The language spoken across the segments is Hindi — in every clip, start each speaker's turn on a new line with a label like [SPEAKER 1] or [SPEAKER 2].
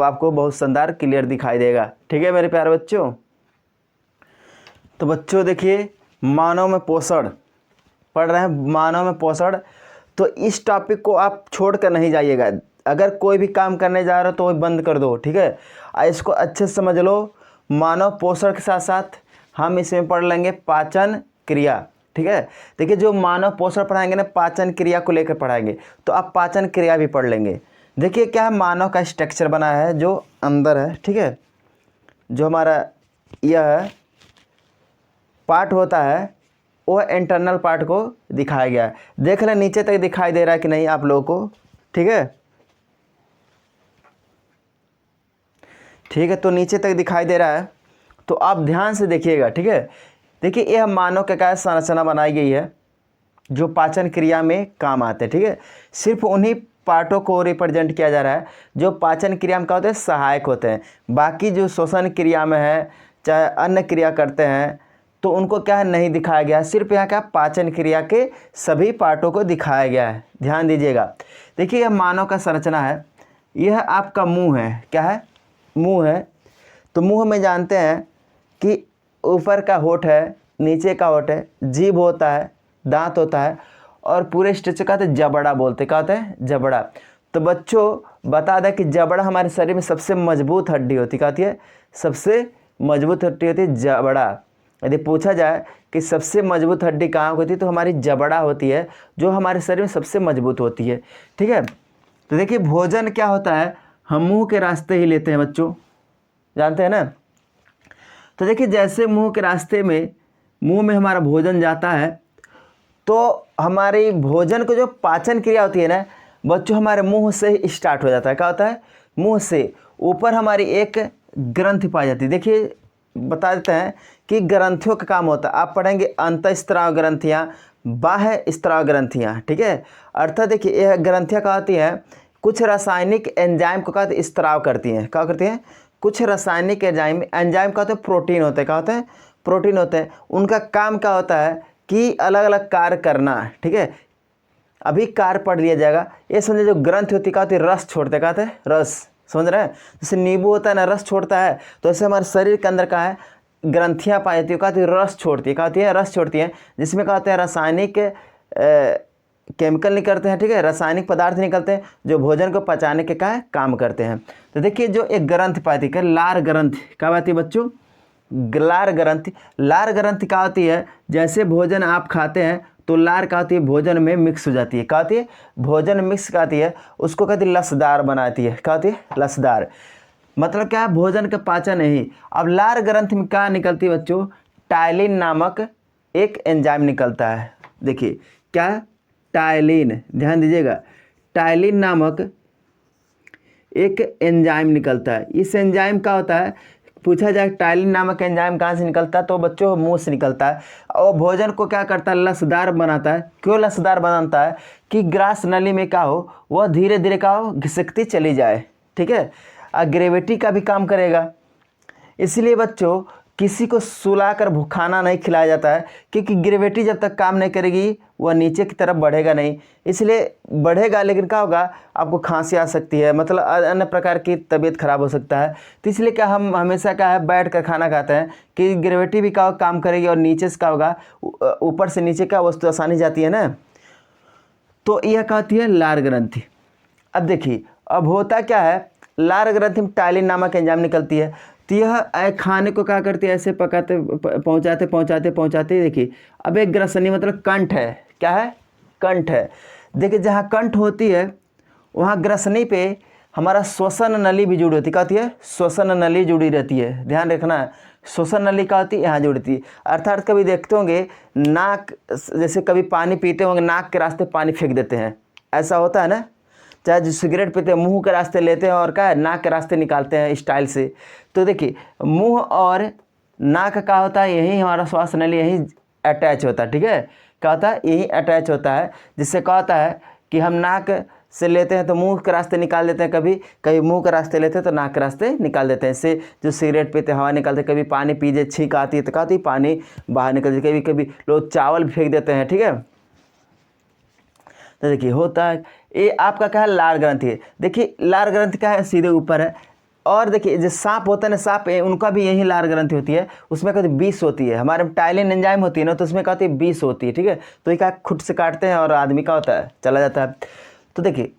[SPEAKER 1] तो आपको बहुत शानदार क्लियर दिखाई देगा। ठीक है मेरे प्यारे बच्चों। तो बच्चों देखिए, मानव में पोषण पढ़ रहे हैं, मानव में पोषण। तो इस टॉपिक को आप छोड़ कर नहीं जाइएगा। अगर कोई भी काम करने जा रहे हो तो वो बंद कर दो। ठीक है, इसको अच्छे से समझ लो। मानव पोषण के साथ साथ हम इसमें पढ़ लेंगे पाचन क्रिया। ठीक है, देखिए जो मानव पोषण पढ़ाएंगे ना, पाचन क्रिया को लेकर पढ़ाएंगे, तो आप पाचन क्रिया भी पढ़ लेंगे। देखिए क्या मानव का स्ट्रक्चर बना है जो अंदर है। ठीक है, जो हमारा यह पार्ट होता है वो इंटरनल पार्ट को दिखाया गया है। देख लें नीचे तक दिखाई दे रहा है कि नहीं आप लोगों को। ठीक है, ठीक है, तो नीचे तक दिखाई दे रहा है, तो आप ध्यान से देखिएगा। ठीक है, देखिए यह मानव के क्या संरचना बनाई गई है जो पाचन क्रिया में काम आते हैं। ठीक है, सिर्फ उन्हीं पार्टों को रिप्रेजेंट किया जा रहा है जो पाचन क्रिया में क्या होते हैं, सहायक होते हैं। बाकी जो श्वसन क्रिया में है, चाहे अन्य क्रिया करते हैं, तो उनको क्या है नहीं दिखाया गया है। सिर्फ यहाँ क्या पाचन क्रिया के सभी पार्टों को दिखाया गया है। ध्यान दीजिएगा। देखिए यह मानव का संरचना है। यह आपका मुंह है। क्या है, मुंह है। तो मुंह में जानते हैं कि ऊपर का होठ है, नीचे का होठ है, जीभ होता है, दांत होता है, और पूरे स्ट्रक्चर का जबड़ा बोलते, क्या होता है, जबड़ा। तो बच्चों बता दें कि जबड़ा हमारे शरीर में सबसे मजबूत हड्डी होती, क्या होती है, सबसे मजबूत हड्डी होती है जबड़ा। यदि पूछा जाए कि सबसे मजबूत हड्डी कहाँ होती है, तो हमारी जबड़ा होती है, जो हमारे शरीर में सबसे मजबूत होती है। ठीक है, तो देखिए भोजन क्या होता है, हम मुंह के रास्ते ही लेते हैं बच्चों, जानते हैं ना। तो देखिए जैसे मुंह के रास्ते में, मुंह में हमारा भोजन जाता है, तो हमारी भोजन को जो पाचन क्रिया होती है ना बच्चों, हमारे मुंह से ही स्टार्ट हो जाता है। क्या होता है, मुंह से ऊपर हमारी एक ग्रंथि पाई जाती है। देखिए बता देते हैं कि ग्रंथियों का काम होता है, आप पढ़ेंगे अंतःस्त्राव ग्रंथियाँ, बाह्य स्त्राव ग्रंथियाँ। ठीक है, अर्थात देखिए यह ग्रंथियाँ क्या होती हैं, कुछ रासायनिक एंजाइम को क्या स्त्राव करती हैं। क्या करती हैं, कुछ रासायनिक एंजाइम का होता है प्रोटीन होते हैं। क्या होते हैं, प्रोटीन होते हैं। उनका काम क्या होता है कि अलग अलग कार्य करना। ठीक है, अभी कार्य पढ़ लिया जाएगा। ये समझे जो ग्रंथ होती क्या होती है, रस छोड़ते, क्या होता है, रस, समझ रहे हैं। जैसे नींबू होता है ना, रस छोड़ता है, तो ऐसे हमारे शरीर के अंदर का है ग्रंथियाँ पाई जाती है, क्या होती है, रस छोड़ती है। क्या होती है, रस छोड़ती है, जिसमें क्या होते हैं रासायनिक केमिकल निकलते हैं। ठीक है, रासायनिक पदार्थ निकलते हैं जो भोजन को पचाने के क्या काम करते हैं। तो देखिए जो एक ग्रंथ पाती है, लार ग्रंथ, क्या बात है बच्चों, लार ग्रंथि। लार ग्रंथि क्या होती है, जैसे भोजन आप खाते हैं तो लार क्या होती है, भोजन में मिक्स हो जाती है। क्या होती है, भोजन मिक्स क्या होती है, उसको कहती है लसदार बनाती है। क्या होती है, लसदार। मतलब क्या है, भोजन का पाचन नहीं। अब लार ग्रंथि में क्या निकलती है बच्चों, टायलिन नामक एक एंजाइम निकलता है। देखिए क्या, टायलिन, ध्यान दीजिएगा, टायलिन नामक एक एंजाइम निकलता है। इस एंजाइम का होता है, पूछा जाए टायलिन नामक एंजाइम कहाँ से निकलता है, तो बच्चों मुंह से निकलता है। और भोजन को क्या करता है, लसदार बनाता है। क्यों लसदार बनाता है, कि ग्रास नली में क्या हो, वह धीरे धीरे क्या हो, घिसकती चली जाए। ठीक है, ग्रेविटी का भी काम करेगा। इसलिए बच्चों किसी को सुलाकर खाना नहीं खिलाया जाता है, क्योंकि ग्रेविटी जब तक काम नहीं करेगी वह नीचे की तरफ बढ़ेगा नहीं। इसलिए बढ़ेगा लेकिन क्या होगा, आपको खांसी आ सकती है, मतलब अन्य प्रकार की तबीयत खराब हो सकता है। तो इसलिए क्या हम हमेशा क्या है, बैठ कर खाना खाते हैं कि ग्रेविटी भी क्या काम करेगी, और नीचे से क्या होगा, ऊपर से नीचे क्या वस्तु आसानी जाती है ना। तो यह क्या होती है, लार ग्रंथि। अब देखिए अब होता क्या है, लार ग्रंथि में टायलिन नामक एंजाइम निकलती है। तो यह खाने को क्या करती है, ऐसे पकाते पहुंचाते पहुंचाते पहुंचाते, देखिए अब एक ग्रसनी मतलब कंठ है। क्या है, कंठ है। देखिए जहाँ कंठ होती है वहाँ ग्रसनी पे हमारा श्वसन नली भी जुड़ी होती है। क्या होती है, श्वसन नली जुड़ी रहती है। ध्यान रखना है, श्वसन नली क्या होती है, यहाँ जुड़ती है। अर्थात कभी देखते होंगे नाक, जैसे कभी पानी पीते होंगे नाक के रास्ते पानी फेंक देते हैं, ऐसा होता है ना। चाहे जो सिगरेट पीते हैं मुंह के रास्ते लेते हैं और क्या है, नाक के रास्ते निकालते हैं स्टाइल से। तो देखिए मुंह और नाक का होता है, यही हमारा श्वास नली यही अटैच होता है। ठीक है, क्या होता है, यही अटैच होता है, जिससे क्या होता है कि हम नाक से लेते हैं तो मुंह के रास्ते निकाल देते हैं, कभी कभी मुंह के रास्ते लेते हैं तो नाक के रास्ते निकाल देते हैं। इससे जो सिगरेट पीते हवा निकालते, कभी पानी पीजिए छींक आती है तो क्या होती है, पानी बाहर निकलती। कभी कभी लोग चावल भी फेंक देते हैं। ठीक है, तो देखिए होता है ये आपका क्या है, लार ग्रंथि है। देखिए लार ग्रंथि क्या है, सीधे ऊपर है। और देखिए जो सांप होता है ना, सांप उनका भी यही लार ग्रंथि होती है, उसमें कहते 20 होती है। हमारे टाइलिन एंजाइम होती है ना, तो उसमें कहते हैं 20 होती है, ठीक है। तो ये क्या खुद से काटते हैं और आदमी का होता है चला जाता है। तो देखिए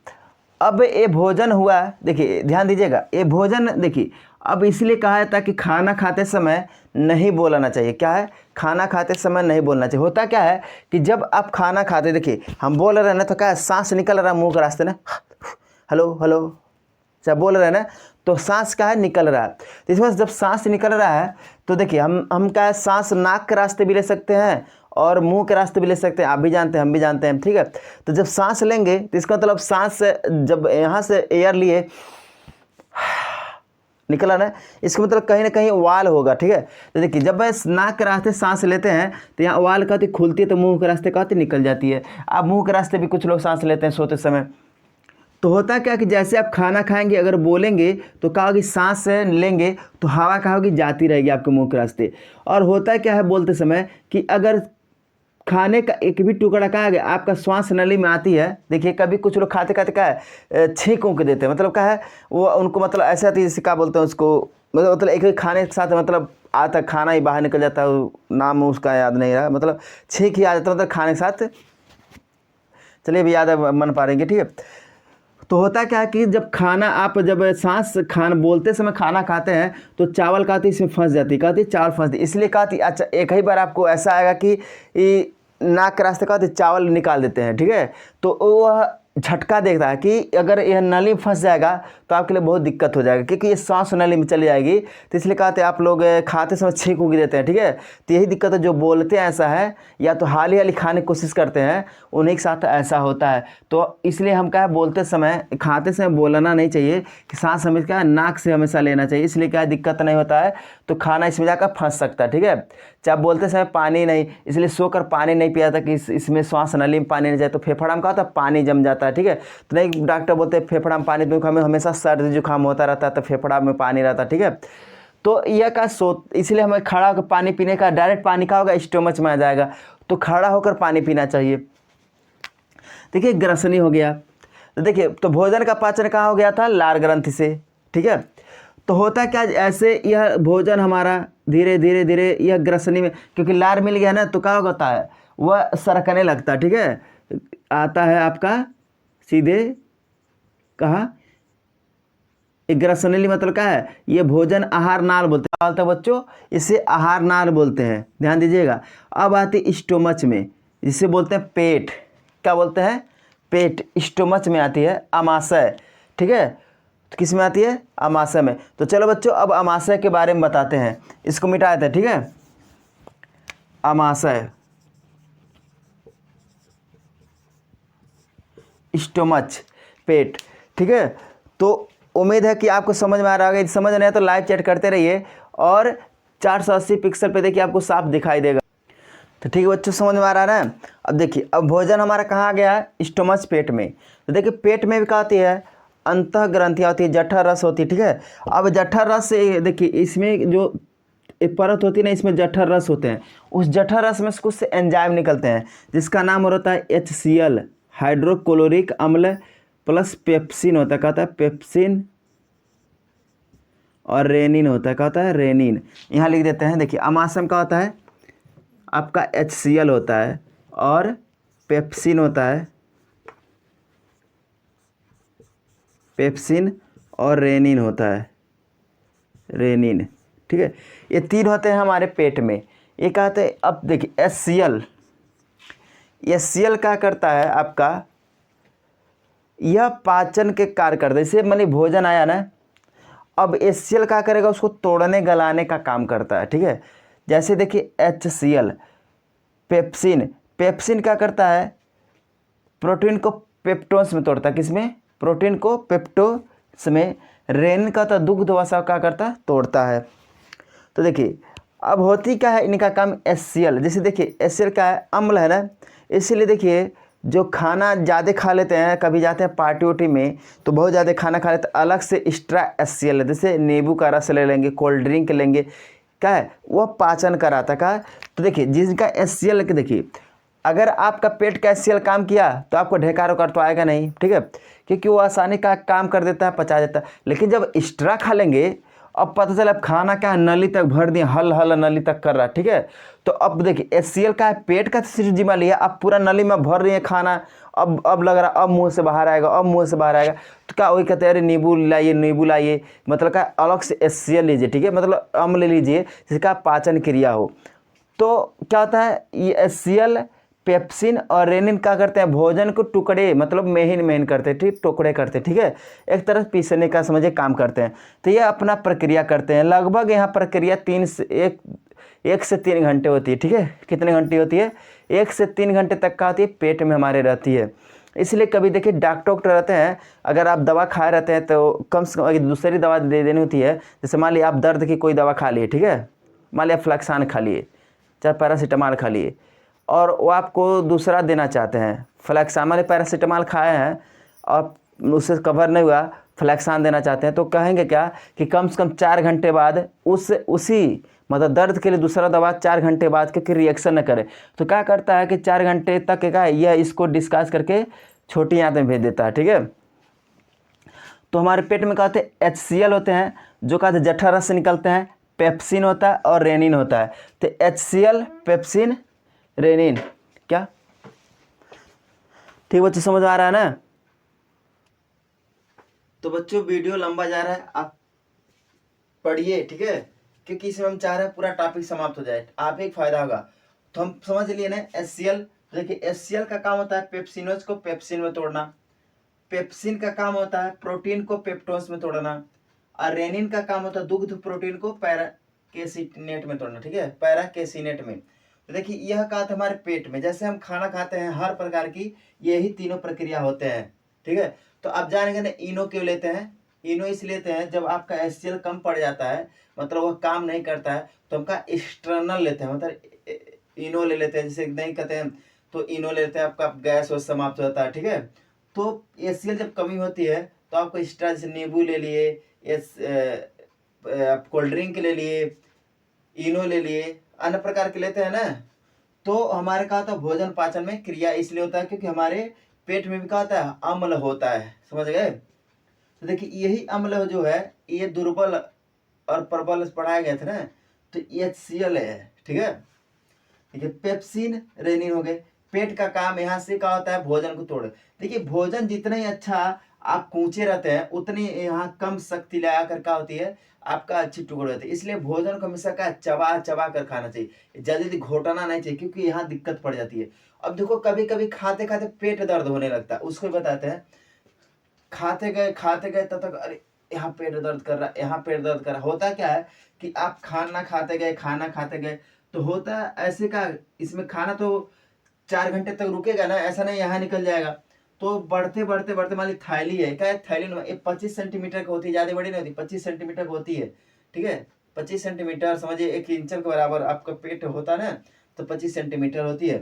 [SPEAKER 1] अब ये भोजन हुआ, देखिए ध्यान दीजिएगा, ये भोजन देखिए अब इसलिए कहा जाता है कि खाना खाते समय नहीं बोलना चाहिए। क्या है, खाना खाते समय नहीं बोलना चाहिए। होता क्या है कि जब आप खाना खाते, देखिए हम बोल रहे हैं ना, तो क्या है, सांस निकल रहा है मुंह के रास्ते ना, हेलो हेलो जब बोल रहे हैं ना, तो सांस का है निकल रहा है। तो इसमें जब सांस निकल रहा है तो देखिए हम क्या है, सांस नाक के रास्ते भी ले सकते हैं और मुंह के रास्ते भी ले सकते हैं। आप भी जानते हैं, हम भी जानते हैं, ठीक है। तो जब सांस लेंगे तो इसका मतलब सांस जब यहाँ से एयर लिए निकला ना, इसका मतलब कहीं ना कहीं वाल होगा, ठीक है। तो देखिए जब नाक के रास्ते सांस लेते हैं तो यहाँ वाल कहती खुलती है, तो मुंह के रास्ते कहती निकल जाती है। अब मुंह के रास्ते भी कुछ लोग सांस लेते हैं सोते समय। तो होता क्या कि जैसे आप खाना खाएंगे, अगर बोलेंगे तो क्या होगी, सांस लेंगे तो हवा क्या होगी, जाती रहेगी आपके मुंह के रास्ते। और होता क्या है बोलते समय कि अगर खाने का एक भी टुकड़ा क्या है आपका श्वास नली में आती है, देखिए कभी कुछ लोग खाते खाते क्या है छींक उंक देते हैं, मतलब क्या है वो उनको मतलब ऐसा आती है जैसे क्या बोलते हैं उसको, मतलब एक खाने के साथ मतलब आता खाना ही बाहर निकल जाता है, नाम उसका याद नहीं रहा, मतलब छींक ही आ जाता है, मतलब खाने के साथ, चलिए अभी याद है मन पा रहेंगे, ठीक है। तो होता क्या है कि जब खाना आप जब सांस खाना बोलते समय खाना खाते हैं तो चावल कहती इसमें फंस जाती, कहती चावल फंसती, इसलिए कहती अच्छा एक ही बार आपको ऐसा आएगा कि नाक के रास्ते कहती चावल निकाल देते हैं, ठीक है। तो वह झटका देखता है कि अगर यह नली में फंस जाएगा तो आपके लिए बहुत दिक्कत हो जाएगा, क्योंकि ये सांस नली में चली जाएगी। तो इसलिए कहते हैं आप लोग खाते समय छींक उगी देते हैं, ठीक है। तो यही दिक्कत है, जो बोलते हैं ऐसा है या तो हाल ही खाने की कोशिश करते हैं, उन्हीं के साथ ऐसा होता है। तो इसलिए हम क्या है बोलते समय खाते समय बोलना नहीं चाहिए, कि सांस हमें क्या है नाक से हमेशा लेना चाहिए, इसलिए क्या दिक्कत नहीं होता है। तो खाना इसमें जाकर फंस सकता है, ठीक है। चाहे बोलते समय पानी नहीं, इसलिए सोकर पानी नहीं पिया था कि इसमें श्वास नली में पानी नहीं जाए, तो फेफड़ा में क्या होता है पानी जम जाता है, ठीक है। तो नहीं डॉक्टर बोलते हैं फेफड़ा में पानी, तो हमें हमेशा सर्दी जुकाम होता रहता है तो फेफड़ा में पानी रहता है, ठीक है। तो यह का इसलिए हमें खड़ा होकर पानी पीने का, डायरेक्ट पानी का होगा स्टोमच में आ जाएगा, तो खड़ा होकर पानी पीना चाहिए। देखिए ग्रसनी हो गया, तो देखिए तो भोजन का पाचन कहाँ हो गया था, लार ग्रंथि से, ठीक है। तो होता क्या ऐसे यह भोजन हमारा धीरे धीरे धीरे यह ग्रसनी में, क्योंकि लार मिल गया ना, तो क्या होता है वह सरकने लगता है, ठीक है। आता है आपका सीधे कहाँ, ग्रसनली मतलब क्या है, ये भोजन आहार नाल बोलते हैं बच्चों, इसे आहार नाल बोलते हैं, ध्यान दीजिएगा। अब आती स्टोमच में, जिसे बोलते हैं पेट, क्या बोलते हैं पेट, स्टोमच में आती है अमाशय, ठीक है। तो किस में आती है, अमाशय में। तो चलो बच्चों अब अमाशय के बारे में बताते हैं, इसको मिटा देते हैं, ठीक है। अमाशय, स्टोमच, पेट, ठीक है। तो उम्मीद है कि आपको समझ में आ रहा होगा, समझ नहीं है तो लाइव चैट करते रहिए, और 480 पिक्सल पे देखिए आपको साफ दिखाई देगा। तो ठीक है बच्चों, समझ में आ रहा है ना। अब देखिए अब भोजन हमारा कहाँ आ गया है, स्टोमच पेट में। तो देखिए पेट में भी क्या होती है, अंतः ग्रंथियाँ होती है, जठर रस होती है, ठीक है। अब जठर रस देखिए इसमें जो एक परत होती है ना, इसमें जठर रस होते हैं, उस जठर रस में कुछ एंजाइम निकलते हैं जिसका नाम होता है HCl, हाइड्रोक्लोरिक अम्ल प्लस पेप्सिन होता है, कहता है पेप्सिन, और रेनिन होता है, कहता है रेनिन। यहाँ लिख देते हैं, देखिए अमाशय का होता है आपका HCl होता है और पेप्सिन होता है, पेप्सिन और रेनिन होता है, रेनिन, ठीक है। ये तीन होते हैं हमारे पेट में। ये कहते हैं, अब देखिए HCl क्या करता है आपका, यह पाचन के कार्य करता है। जैसे मतलब भोजन आया ना, अब HCl क्या करेगा, उसको तोड़ने गलाने का काम करता है, ठीक है। जैसे देखिए HCl, पेप्सिन, पेप्सिन क्या करता है, प्रोटीन को पेप्टोन्स में तोड़ता है, किसमें, प्रोटीन को पेप्टोन्स में। रेनिन का तो दुग्ध वसा क्या करता है, तोड़ता है। तो देखिए अब होती क्या है इनका काम HCl, जैसे देखिए HCl क्या है, अम्ल है ना, इसीलिए देखिए जो खाना ज़्यादा खा लेते हैं, कभी जाते हैं पार्टी वार्टी में तो बहुत ज़्यादा खाना खा लेते हैं, अलग से एक्स्ट्रा HCl, जैसे नींबू का रस ले लेंगे, कोल्ड ड्रिंक लेंगे, क्या है वह पाचन कराता का। तो देखिए जिसका HCl के देखिए अगर आपका पेट का एचसीएल काम किया तो आपको ढेकार उकार तो आएगा नहीं, ठीक है, क्योंकि वो आसानी का काम कर देता है, पचा देता है। लेकिन जब एक्स्ट्रा खा लेंगे, अब पता चला अब खाना क्या है, नली तक भर दिए, हल हल नली तक कर रहा है, ठीक है। तो अब देखिए एचसीएल का है, पेट का सिर्फ जिम्मा लिया, अब पूरा नली में भर रही है खाना, अब लग रहा अब मुंह से बाहर आएगा, अब मुंह से बाहर आएगा, तो क्या वही कहते हैं अरे नींबू लाइए, नींबू लाइए, मतलब क्या अलग से एचसीएल लीजिए, ठीक है, मतलब अम्ल लीजिए जिसका पाचन क्रिया हो। तो क्या होता है, ये एचसीएल, पेप्सिन और रेनिन क्या करते हैं, भोजन को टुकड़े मतलब महीन महीन करते हैं, ठीक, टुकड़े करते हैं, ठीक है, एक तरह पीसने का समझिए काम करते हैं। तो ये अपना प्रक्रिया करते हैं, लगभग यहाँ प्रक्रिया 1 से 3 घंटे होती है, ठीक है, कितने घंटे होती है, 1 से 3 घंटे तक का होती है, पेट में हमारे रहती है। इसलिए कभी देखिए डॉक्टर रहते हैं, अगर आप दवा खाए रहते हैं तो कम से कम अगर दूसरी दवा दे देनी होती है, जैसे मान लिया आप दर्द की कोई दवा खा लिए, ठीक है, मान लिया फ्लैक्सान खा लिए, चाहे पैरासीटामॉल खा लिए, और वो आपको दूसरा देना चाहते हैं, फ्लैक्सान पैरासीटामॉल खाए हैं और उससे कवर नहीं हुआ, फ्लैक्सान देना चाहते हैं, तो कहेंगे क्या कि कम से कम 4 घंटे बाद उसी मतलब दर्द के लिए दूसरा दवा 4 घंटे बाद क्योंकि रिएक्शन न करे, तो क्या करता है कि 4 घंटे तक क्या है यह इसको डिस्कास करके छोटी आंत में भेज देता है, ठीक है। तो हमारे पेट में क्या होते हैं, एचसीएल होते हैं, जो कहते हैं जठर रस से निकलते हैं, पेप्सिन होता है और रेनिन होता है। तो एचसीएल, पेप्सिन, रेनिन, क्या ठीक बच्चों समझ आ रहा है ना। तो बच्चों वीडियो लंबा जा रहा है, आप पढ़िए, ठीक है, क्योंकि इसमें हम चाह रहे हैं पूरा टॉपिक समाप्त हो जाए, आप एक फायदा होगा। तो हम समझ लिए ना एचसीएल, देखिए एचसीएल का काम होता है पेप्सिनोज को पेप्सिन में तोड़ना, पेप्सिन का काम होता है प्रोटीन को पेप्टोन्स में तोड़ना, और रेनिन का काम होता है दुग्ध प्रोटीन को पैराकेसिनेट में तोड़ना, ठीक है, पैराकेसिनेट में। तो देखिए यह कहा था हमारे पेट में, जैसे हम खाना खाते हैं हर प्रकार की यही तीनों प्रक्रिया होते हैं, ठीक है। तो आप जानेंगे ना इनो क्यों लेते हैं, इनो इसलिए लेते हैं जब आपका एचसीएल कम पड़ जाता है, मतलब वह काम नहीं करता है, तो हमका एक्सटर्नल लेते हैं, मतलब इनो ले लेते हैं, जैसे नहीं कहते हैं तो इनो ले लेते हैं, आपका गैस वैस समाप्त हो जाता है, ठीक है। तो एचसीएल जब कमी होती है तो आपको एक्स्ट्रा जैसे नींबू ले लिए, आप कोल्ड ड्रिंक ले लिए, इनो ले लिए, अन्य प्रकार के लेते हैं ना, तो हमारे क्या होता है भोजन पाचन में क्रिया इसलिए होता है क्योंकि हमारे पेट में भी क्या होता है, अम्ल होता है, समझ गए। तो देखिए यही अम्ल जो है ये दुर्बल और प्रबल पढ़ाए गए थे ना, तो एचसीएल है, ठीक है। देखिए पेप्सिन, रेनिन हो गए, पेट का काम यहाँ से क्या होता है, भोजन को तोड़। देखिए भोजन जितना ही अच्छा आप कूचे रहते हैं उतनी यहाँ कम शक्ति लगा कर क्या होती है, आपका अच्छी टुकड़े होते हैं। इसलिए भोजन को हमेशा क्या चबा चबा कर खाना चाहिए, जल्दी घोटना नहीं चाहिए, क्योंकि यहाँ दिक्कत पड़ जाती है। अब देखो कभी कभी खाते खाते पेट दर्द होने लगता है, उसको बताते हैं, खाते गए तब तक अरे यहाँ पेट दर्द कर रहा है, यहाँ पेट दर्द कर रहा है। होता क्या है कि आप खाना खाते गए तो होता है ऐसे का, इसमें खाना तो 4 घंटे तक रुकेगा ना, ऐसा नहीं यहाँ निकल जाएगा। तो बढ़ते बढ़ते बढ़ते मान ली थैली है, क्या है थैली में ये 25 सेंटीमीटर की होती है, ज्यादा बड़ी नहीं होती, 25 सेंटीमीटर की होती है, ठीक है, 25 सेंटीमीटर समझिए 1 इंच के बराबर आपका पेट होता है ना, तो 25 सेंटीमीटर होती है।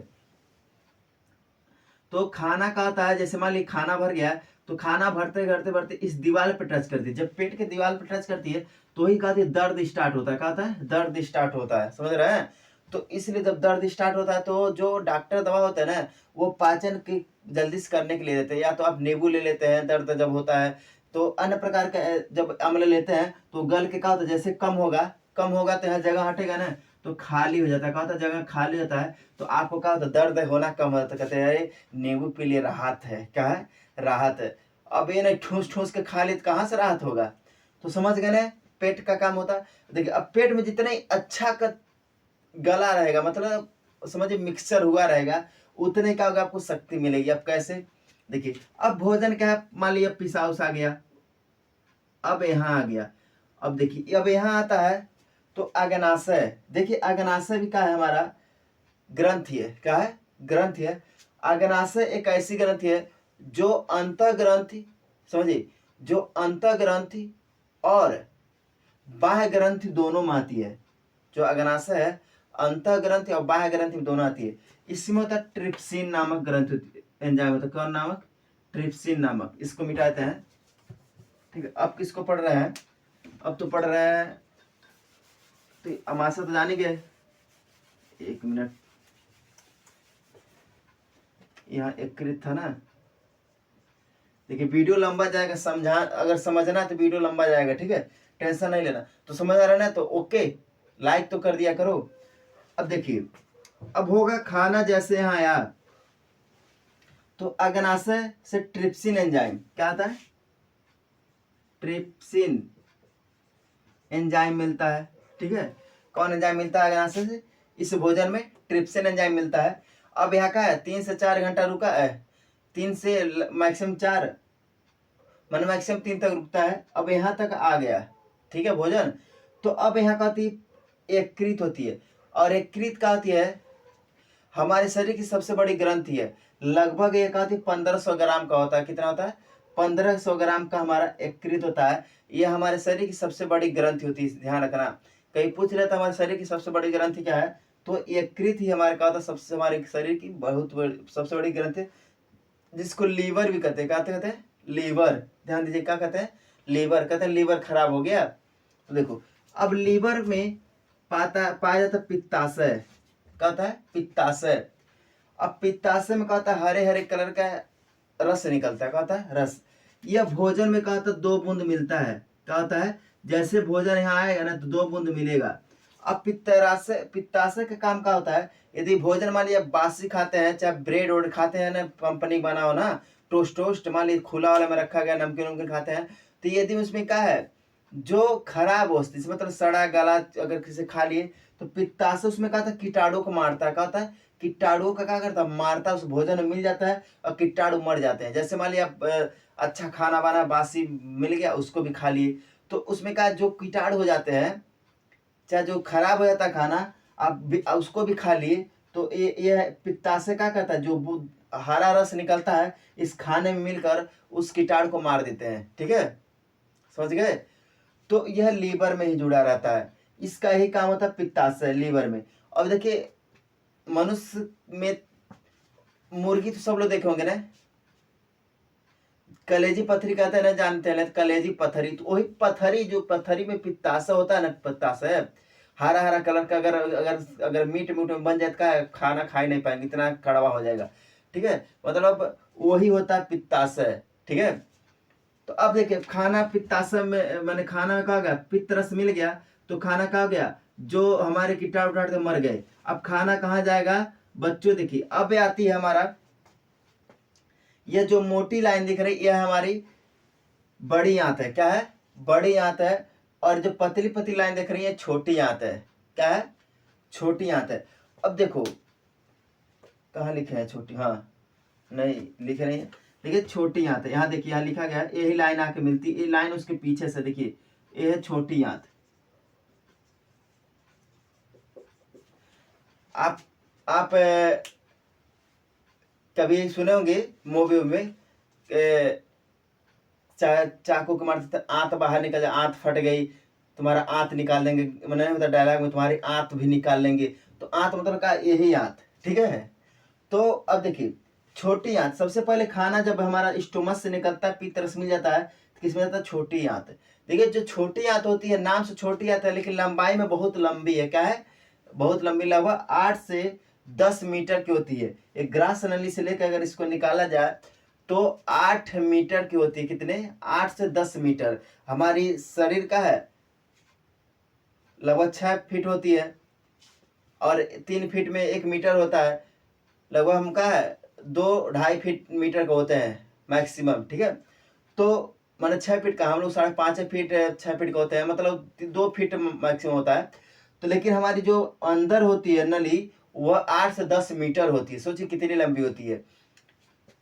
[SPEAKER 1] तो खाना का होता है, जैसे मान ली खाना भर गया, तो खाना भरते भरते भरते इस दीवार पे टच करती है, जब पेट के दीवार पे टच करती है तो ही कहती है दर्द स्टार्ट होता है, क्या होता है, दर्द स्टार्ट होता है, समझ रहे हैं। तो इसलिए जब दर्द स्टार्ट होता है तो जो डॉक्टर दवा होता है ना, वो पाचन की जल्दी से करने के लिए देते हैं, या तो आप नींबू ले लेते हैं दर्द जब होता है, तो अन्य प्रकार का जब अम्ल लेते हैं तो गल के क्या होता है, जैसे कम होगा तो यहाँ जगह हटेगा ना, तो खाली हो जाता है, क्या होता है जगह खाली हो जाता है, तो आपको क्या होता है दर्द होना कम होता है, तो कहते हैं अरे नींबू पी लिए राहत है, क्या है, राहत है। अब ये नहीं ठूस ठूस के खा ली तो कहाँ से राहत होगा। तो समझ गए ना, पेट का काम होता है। देखिए अब पेट में जितना ही अच्छा का गला रहेगा, मतलब समझिए मिक्सचर हुआ रहेगा, उतने का होगा आपको शक्ति मिलेगी। अब कैसे, देखिए अब भोजन क्या है, मान लिया पिसा उसा गया, अब यहाँ आ गया, अब देखिए अब यहाँ आता है तो अग्नाशय, देखिए अग्नाशय भी क्या है हमारा, ग्रंथि है, क्या है, ग्रंथि है। अग्नाशय एक ऐसी ग्रंथि है जो अंतः ग्रंथि, समझिए जो अंतः ग्रंथि और बाह्य ग्रंथि दोनों में आती है। जो अग्नाशय है अंतः ग्रंथि और बाह्य ग्रंथि में दोनों आती है। इसमें होता है ट्रिप्सिन नामक ग्रंथि एंजाइम होता है, कौन नामक, ट्रिप्सिन नामक, इसको मिटाते हैं, ठीक है। अब किसको पढ़ रहे हैं, अब तो पढ़ रहे हैं, तो अमाशय तो जाने गए, 1 मिनट, यहाँ यकृत था ना। देखिए वीडियो लंबा जाएगा, समझा अगर समझना तो वीडियो लंबा जाएगा, ठीक है, टेंशन नहीं लेना। तो समझ आ रहा है ना, तो ओके लाइक तो कर दिया करो। अब देखिए, अब होगा खाना जैसे यहाँ आया तो अग्नाशय से ट्रिप्सिन एंजाइम, क्या आता है, ट्रिप्सिन एंजाइम मिलता है, ठीक है। कौन एंजाइम मिलता है अग्नाशय से, इस भोजन में ट्रिप्सिन एंजाइम मिलता है। अब यहाँ का है 3 से 4 घंटा रुका है, 3 से मैक्सिमम 4, मन मैक्सिमम 3 तक रुकता है। अब यहाँ तक आ गया, ठीक है, भोजन। तो अब यहाँ का होती है यकृत होती है, और यकृत का होती है हमारे शरीर की सबसे बड़ी ग्रंथि है। लगभग एक आती 1500 ग्राम का होता है। कितना होता है, 1500 ग्राम का हमारा यकृत होता है। यह हमारे शरीर की सबसे बड़ी ग्रंथि होती है, ध्यान रखना। कहीं पूछ रहे तो हमारे शरीर की सबसे बड़ी ग्रंथि क्या है, तो यकृत ही हमारे का होता है सबसे, हमारे शरीर की बहुत बड़ी सबसे बड़ी ग्रंथि, जिसको लीवर भी कहते हैं। क्या कहते हैं, लीवर। ध्यान दीजिए, क्या कहते हैं, लीवर। कहते हैं लीवर खराब हो गया तो देखो, अब लीवर में पाया जाता है पित्ताशय। कहता है पित्ताशय। अब पित्ताशय में कहता है हरे हरे कलर का रस निकलता है, कहता है रस। यह भोजन में कहता है 2 बूंद मिलता है, कहता है जैसे भोजन यहाँ आएगा ना तो 2 बूंद मिलेगा। अब पित्ताशय का काम क्या होता है, यदि भोजन मान लिया बासी खाते हैं, चाहे ब्रेड वोड खाते हैं ना, कंपनी बना हो ना, टोस्ट मान लीजिए खुला वाला में रखा गया, नमकीन वमकीन खाते हैं, तो यदि उसमें क्या है, जो खराब वस्तु, मतलब सड़ा गला अगर किसी खा लिए, तो पित्ताशय उसमें क्या था, कीटाणु को मारता है। क्या होता है, कीटाणु का क्या करता है, मारता है, उस भोजन में मिल जाता है और कीटाणु मर जाते हैं। जैसे मान लिया आप अच्छा खाना वाना बासी मिल गया, उसको भी खा लिए, तो उसमें क्या जो कीटाणु हो जाते हैं, चाहे जो खराब हो जाता है खाना, आप उसको भी खा लिए, तो ये पित्ताशय क्या करता है, जो हरा रस निकलता है इस खाने में मिलकर उस कीटाणु को मार देते हैं, ठीक है, समझ गए। तो यह लीवर में ही जुड़ा रहता है, इसका ही काम होता है पित्ताशय लीवर में। अब देखिए मनुष्य में मुर्गी तो सब लोग देखे होंगे ना, कलेजी पथरी कहते हैं ना, जानते हैं ना, कलेजी पथरी, तो वही पथरी, जो पथरी में पित्ताशय होता है ना, पित्ताशय हरा हरा कलर का, अगर अगर अगर मीट में बन जाए का खाना खा ही नहीं पाएंगे, इतना कड़वा हो जाएगा, ठीक है, मतलब वही होता है पित्ताशय, ठीक है। तो अब देखिए खाना पित्ताशय में, मैंने खाना में कहा गया पित्त रस मिल गया, तो खाना कहा गया जो हमारे कीटाणु उठाड़ के मर गए। अब खाना कहाँ जाएगा बच्चों, देखिए अब आती है हमारा, यह जो मोटी लाइन दिख रही है यह हमारी बड़ी आंत है। क्या है, बड़ी आंत है। और जो पतली पतली लाइन दिख रही है छोटी आंत है। क्या है, छोटी आंत है। अब देखो कहाँ लिखे हैं छोटी, हाँ नहीं लिखे नहीं है, देखिए छोटी आंत है, यहाँ देखिए यहाँ लिखा गया है, यही लाइन आके मिलती है, ये लाइन उसके पीछे से देखिए, ये है छोटी आंत। आप कभी सुने होंगे मूवी में चाकू के मारते आंत बाहर निकल जाए, आंत फट गई, तुम्हारा आंत निकाल देंगे, मैंने होता डायलॉग में तुम्हारी आंत भी निकाल लेंगे। तो आंत मतलब का यही आंत, ठीक है। तो अब देखिए छोटी आंत, सबसे पहले खाना जब हमारा स्टोमक से निकलता है, पित्त रस मिल जाता है, तो किसमें जाता है, छोटी आंत। देखिए जो छोटी आंत होती है, नाम से छोटी आंत है, लेकिन लंबाई में बहुत लंबी है। क्या है, बहुत लंबी, लगभग 8 से 10 मीटर की होती है। एक ग्रास नली से लेकर अगर इसको निकाला जाए तो 8 मीटर की होती है। कितने, 8 से 10 मीटर। हमारी शरीर का है लगभग 6 फीट होती है, और 3 फीट में 1 मीटर होता है, लगभग हम का है 2-2.5 फीट मीटर का होते हैं मैक्सिमम, ठीक है। तो मैंने 6 फीट का, हम लोग 5.5 फीट 6 फीट का होते हैं, मतलब 2 फीट मैक्सिमम होता है। तो लेकिन हमारी जो अंदर होती है नली वह 8 से 10 मीटर होती है। सोचिए कितनी लंबी होती है।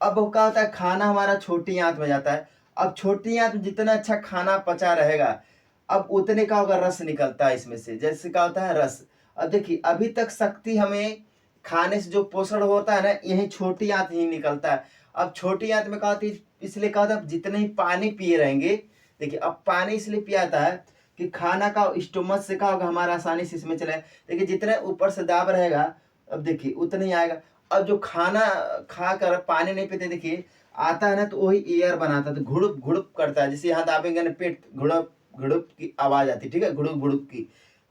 [SPEAKER 1] अब क्या होता है, खाना हमारा छोटी आंत में जाता है। अब छोटी आंत में जितना अच्छा खाना पचा रहेगा, अब उतने का होगा रस निकलता है इसमें से, जैसे क्या होता है रस। अब देखिए अभी तक शक्ति हमें खाने से जो पोषण होता है ना, यही छोटी आंत ही निकलता है। अब छोटी आंत में क्या होती है, इसलिए क्या होता है, जितने ही पानी पिए रहेंगे, देखिए अब पानी इसलिए पियाता है कि खाना का स्टोमक से क्या होगा, हमारा आसानी से इसमें चले। देखिए जितने ऊपर से दाब रहेगा, अब देखिए उतने ही आएगा। अब जो खाना खाकर पानी नहीं पीते, देखिए आता है ना, तो वही एयर बनाता है, तो घुड़ुप घुड़ुप करता है, जैसे यहाँ दाबेंगे ना पेट, घुड़ुप घुड़ुप की आवाज आती है, ठीक है, घुड़ुप घुड़ुप की।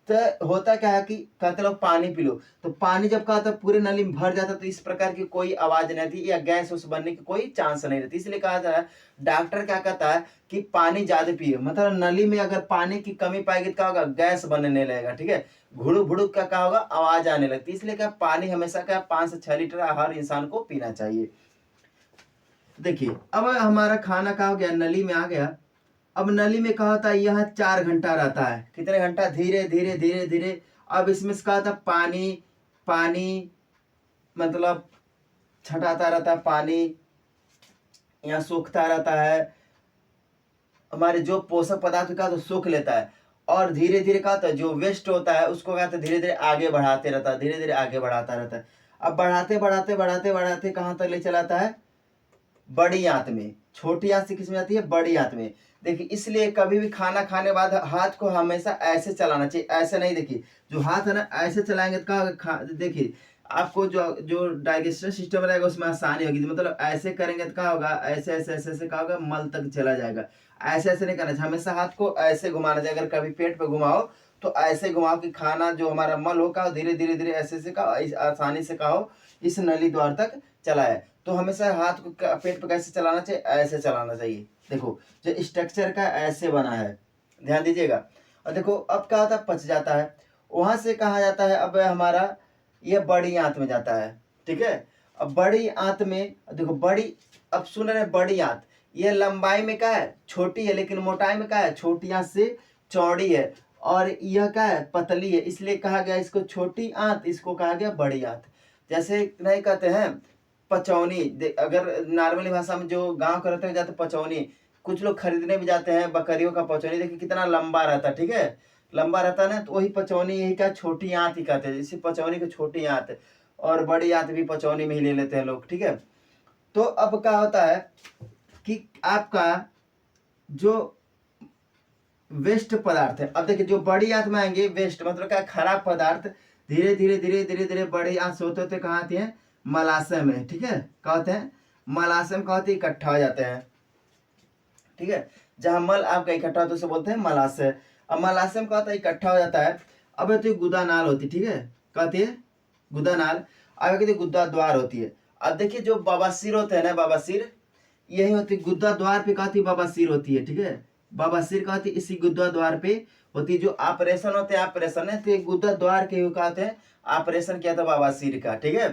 [SPEAKER 1] तो होता क्या है कि कहते लोग पानी पी लो, तो पानी जब कहा था पूरे नली में भर जाता तो इस प्रकार की कोई आवाज नहीं आती या गैस उस बनने की कोई चांस नहीं रहती। इसलिए कहा जाता है, डॉक्टर क्या कहता है कि पानी ज्यादा पिए। मतलब नली में अगर पानी की कमी पाएगी तो क्या होगा, गैस बनने लगेगा, ठीक है, घुड़ुक भुड़ुक का क्या होगा, आवाज आने लगती है। इसलिए क्या पानी हमेशा क्या 5 से 6 लीटर हर इंसान को पीना चाहिए। देखिए अब हमारा खाना क्या हो गया, नली में आ गया। अब नली में क्या होता है, यहाँ 4 घंटा रहता है, कितने घंटा, धीरे धीरे धीरे धीरे। अब इसमें से क्या होता है, पानी पानी मतलब छटाता रहता है, पानी यहाँ सूखता रहता है, हमारे जो पोषक पदार्थ का तो सोख लेता है, और धीरे धीरे क्या होता है, जो वेस्ट होता है उसको क्या होता है, धीरे धीरे आगे बढ़ाते रहता है, धीरे धीरे आगे बढ़ाता रहता है। अब बढ़ाते बढ़ाते बढ़ाते बढ़ाते कहाँ तक ले चलाता है, बड़ी आंत में। छोटी आंत से किस में जाती है, बड़ी आंत में। देखिए इसलिए कभी भी खाना खाने बाद हाथ को हमेशा ऐसे चलाना चाहिए, ऐसे नहीं। देखिए जो हाथ है ना ऐसे चलाएंगे तो क्या, देखिए आपको जो जो डाइजेस्टिव सिस्टम रहेगा उसमें आसानी होगी। मतलब ऐसे करेंगे तो क्या होगा, ऐसे ऐसे ऐसे ऐसे क्या होगा, मल तक चला जाएगा। ऐसे ऐसे नहीं करना चाहिए, हमेशा हाथ को ऐसे घुमाना चाहिए। अगर कभी पेट पे घुमाओ तो ऐसे घुमाओ कि खाना जो हमारा मल होगा धीरे धीरे धीरे ऐसे से का आसानी से का हो इस नली द्वार तक चला है। तो हमेशा हाथ को पेट पे कैसे चलाना चाहिए, ऐसे चलाना चाहिए। देखो जो स्ट्रक्चर का ऐसे बना है, ध्यान दीजिएगा। और देखो अब क्या होता है, पच जाता है, वहां से कहा जाता है अब हमारा ये बड़ी आंत में जाता है, ठीक है। अब बड़ी आंत में देखो, बड़ी, अब सुन रहे हैं, बड़ी आंत ये लंबाई में क्या है, छोटी है, लेकिन मोटाई में क्या है, छोटी आंत से चौड़ी है, और यह क्या है, पतली है। इसलिए कहा गया इसको छोटी आंत, इसको कहा गया बड़ी आंत। जैसे नहीं कहते हैं पचौनी, अगर नॉर्मली भाषा में जो गांव के रहते हैं जाते पचौनी, कुछ लोग खरीदने भी जाते हैं बकरियों का पचौनी, देखिए कितना लंबा रहता है, ठीक है, लंबा रहता है ना, तो वही पचौनी, यही क्या छोटी आंत ही कहते हैं। इसी पचौनी को छोटी आंत, और बड़ी आंत भी पचौनी में ही ले लेते हैं लोग, ठीक है। तो अब क्या होता है कि आपका जो वेस्ट पदार्थ है, अब देखिए जो बड़ी आंत में आएंगे वेस्ट मतलब क्या, खराब पदार्थ धीरे धीरे धीरे धीरे धीरे बड़ी आंत से होते होते कहाँ आती है, मलाशय में, ठीक है, कहते हैं मलाशय में कहते इकट्ठा हो जाते हैं, ठीक है। जहां मल आपका इकट्ठा होता है उसे बोलते हैं मलाशय। अब मलाशय में कहता है इकट्ठा हो जाता है। अब ये तो गुदा नाल होती है, ठीक है, कहती है गुदा नाल। अब कहती है गुदा द्वार होती है। अब देखिए जो बवासीर होते हैं ना, बवासीर यही होती है, गुदा द्वार पे कहती बवासीर होती है, ठीक है, बवासीर कहती इसी गुदा द्वार पे होती है। जो ऑपरेशन होते हैं, ऑपरेशन है तो गुदा द्वार के कहते हैं, ऑपरेशन किया था बवासीर का, ठीक है।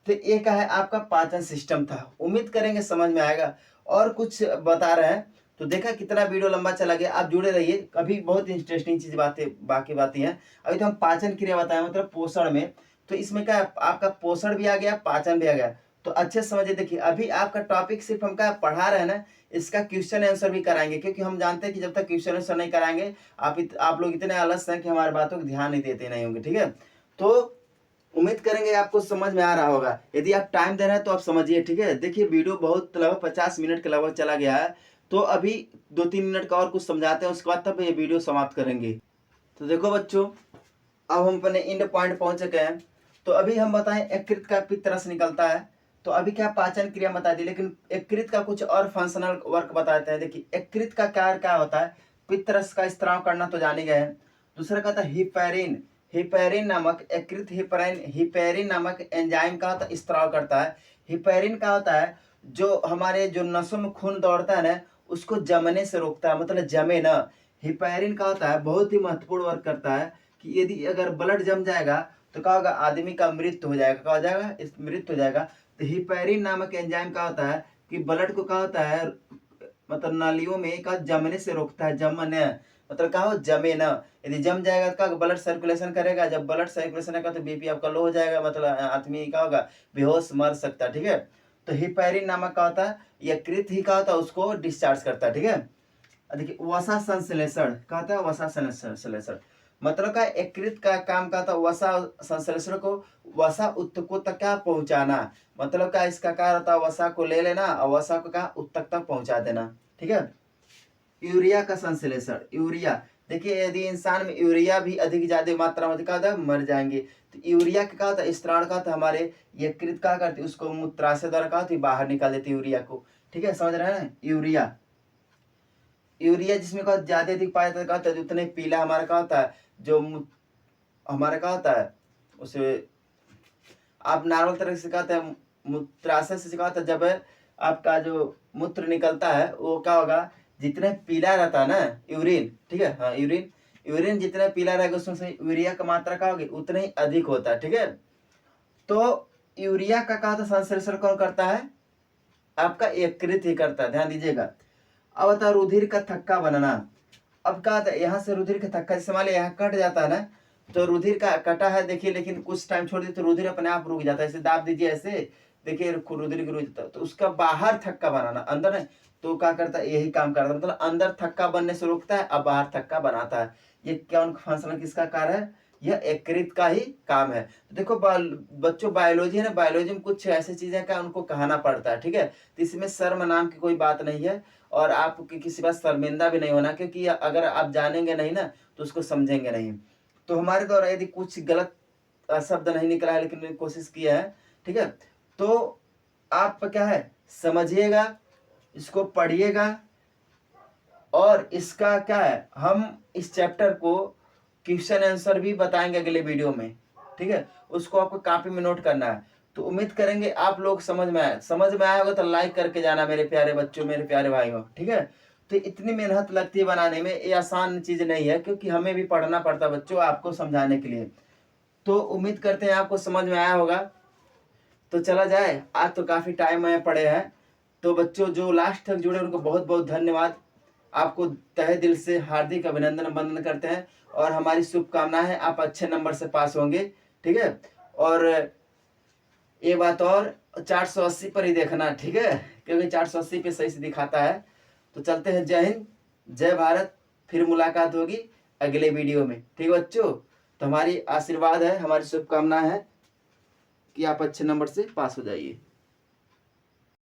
[SPEAKER 1] तो ये क्या है, आपका पाचन सिस्टम था। उम्मीद करेंगे समझ में आएगा। और कुछ बता रहे हैं तो देखा कितना वीडियो लंबा चला गया, आप जुड़े रहिए, अभी बहुत इंटरेस्टिंग चीज बातें बाकी बातें हैं। अभी तो हम पाचन क्रिया बताए, मतलब पोषण में, तो इसमें क्या है, आपका पोषण भी आ गया, पाचन भी आ गया। तो अच्छे से समझिए। देखिए अभी आपका टॉपिक सिर्फ हम क्या पढ़ा रहे हैं ना, इसका क्वेश्चन आंसर भी कराएंगे, क्योंकि हम जानते हैं कि जब तक क्वेश्चन आंसर नहीं कराएंगे आप लोग इतने आलस हैं कि हमारी बातों को ध्यान नहीं देते नहीं होंगे, ठीक है। तो उम्मीद करेंगे आपको समझ में आ रहा होगा। यदि आप टाइम दे रहे हैं तो आप समझिए, ठीक है। देखिए वीडियो बहुत लगभग 50 मिनट के लगभग चला गया है, तो अभी 2-3 मिनट का और कुछ समझाते हैं, उसके बाद तब ये वीडियो समाप्त करेंगे। तो देखो बच्चों, अब हम अपने एंड पॉइंट पहुंच चुके हैं। तो अभी हम बताएं यकृत का पित्त रस निकलता है। तो अभी क्या पाचन क्रिया बता दी, लेकिन यकृत का कुछ और फंक्शनल वर्क बताते हैं। देखिए यकृत का कार्य क्या होता है, पित्त रस का स्त्राव करना तो जाने गए हैं। दूसरा कहता है हिपैरिन, हिपैरिन नामक यकृत हिपैरिन नामक एंजाइम का होता है स्त्राव करता है। हिपैरिन का होता है जो हमारे जो नसों में खून दौड़ता है ना उसको जमने से रोकता है, मतलब जमे ना। हिपैरिन का होता है बहुत ही महत्वपूर्ण वर्क करता है कि यदि अगर ब्लड जम जाएगा तो क्या होगा, आदमी का मृत्यु हो जाएगा, क्या हो जाएगा, मृत्यु हो जाएगा। तो हिपैरिन नामक एंजाइम का होता है कि ब्लड को क्या होता है, मतलब नालियों में का जमने से रोकता है, जमने मतलब क्या हो, जमे ना। यदि जम जाएगा तो क्या ब्लड सर्कुलेशन करेगा, जब ब्लड सर्कुलेशन करेगा तो बीपी आपका लो हो जाएगा, मतलब आदमी क्या होगा, बेहोश मर सकता है, ठीक है। तो हिपैरिन नामक का होता है यकृत ही का होता है उसको डिस्चार्ज करता है, ठीक है। देखिए वसा संश्लेषण कहता है, वसा संश्लेषण मतलब का यकृत का काम का था वसा संश्लेषण को, वसा उत्तकों तक क्या पहुंचाना, मतलब का इसका कार्य होता है वसा को ले लेना और वसा को क्या उत्तक तक पहुंचा देना, ठीक है। यूरिया का संश्लेषण, यूरिया देखिए यदि इंसान में यूरिया भी अधिक ज्यादा मात्रा में क्या होता है, मर जाएंगे। तो यूरिया का होता है स्त्राण का था हमारे यकृत का करती उसको मूत्राशय द्वारा क्या होती बाहर निकाल देती यूरिया को, ठीक है, समझ रहे हैं ना यूरिया। यूरिया जिसमें का ज़्यादा अधिक पाया जाता है उतने पीला हमारा क्या होता है, जो हमारा क्या होता है उसे आप नॉर्मल तरह से कहते हैं मूत्राशय से कहता है, जब आपका जो मूत्र निकलता है वो क्या होगा, जितने पीला रहता है ना यूरिन, ठीक है, हाँ यूरिन, यूरिन जितना पीला रहेगा उसमें से यूरिया का मात्रा क्या होगी उतना ही अधिक होता है, ठीक है। तो यूरिया का क्या होता है संश्लेषण कौन करता है, आपका यकृत ही करता है, ध्यान दीजिएगा। अब होता है रुधिर का थक्का बनना। अब क्या होता है यहाँ से रुधिर का थक्का, जैसे मान लिया यहाँ कट जाता है ना, तो रुधिर का कटा है देखिए, लेकिन कुछ टाइम छोड़ दिए तो रुधिर अपने आप रुक जाता है, ऐसे दाब दीजिए ऐसे, देखिए रुधिर रुक जाता है, तो उसका बाहर थक्का बनाना, अंदर नहीं, तो क्या करता है यही काम करता है, मतलब अंदर थक्का बनने से रोकता है, अब बाहर थक्का बनाता है। ये क्या फंक्शन किसका कार्य है, यह यकृत का ही काम है। तो देखो बच्चों बायोलॉजी है ना, बायोलॉजी में कुछ ऐसी चीजें का उनको कहना पड़ता है, ठीक है। तो इसमें शर्म नाम की कोई बात नहीं है, और आप किसी बात शर्मिंदा भी नहीं होना, क्योंकि अगर आप जानेंगे नहीं ना तो उसको समझेंगे नहीं। तो हमारे द्वारा यदि कुछ गलत शब्द नहीं निकला है, लेकिन मैंने कोशिश किया है, ठीक है, तो आप क्या है समझिएगा, इसको पढ़िएगा, और इसका क्या है हम इस चैप्टर को क्वेश्चन आंसर भी बताएंगे अगले वीडियो में, ठीक है। उसको आपको कॉपी में नोट करना है। तो उम्मीद करेंगे आप लोग समझ में आया होगा, तो लाइक करके जाना मेरे प्यारे बच्चों, मेरे प्यारे भाइयों, ठीक है। तो इतनी मेहनत लगती है बनाने में, ये आसान चीज नहीं है, क्योंकि हमें भी पढ़ना पड़ता है बच्चों आपको समझाने के लिए। तो उम्मीद करते हैं आपको समझ में आया होगा। तो चला जाए, आज तो काफी टाइम में पड़े हैं। तो बच्चों जो लास्ट तक जुड़े उनको बहुत बहुत धन्यवाद, आपको तहे दिल से हार्दिक अभिनंदन वंदन करते हैं, और हमारी शुभकामनाएं है आप अच्छे नंबर से पास होंगे, ठीक है। और ये बात और 480 पर ही देखना, ठीक है, क्योंकि 480 पे सही से दिखाता है। तो चलते हैं, जय हिंद जय भारत, फिर मुलाकात होगी अगले वीडियो में, ठीक है बच्चों। तो हमारी आशीर्वाद है, हमारी शुभकामनाएं है कि आप अच्छे नंबर से पास हो जाइए।